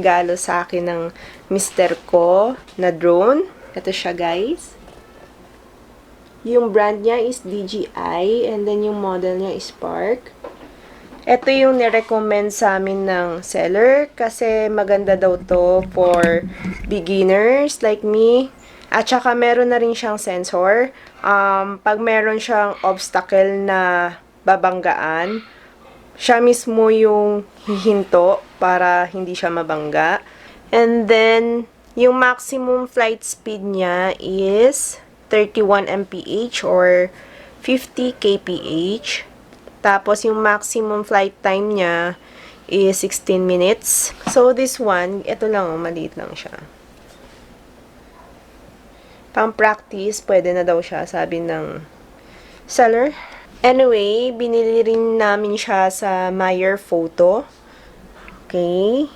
regalo sa akin ng mister ko na drone. Ito siya, guys. Yung brand niya is DJI and then yung model niya is Spark. Ito yung nirecommend sa amin ng seller kasi maganda daw to for beginners like me. At saka meron na rin siyang sensor. Pag meron siyang obstacle na babanggaan, siya mismo yung hihinto para hindi siya mabangga. And then, yung maximum flight speed niya is 31 mph or 50 kph. Tapos, yung maximum flight time niya is 16 minutes. So, this one, ito lang, maliit lang siya. Pang-practice, pwede na daw siya, sabi ng seller. Anyway, binili rin namin siya sa Meyer Photo. Okay.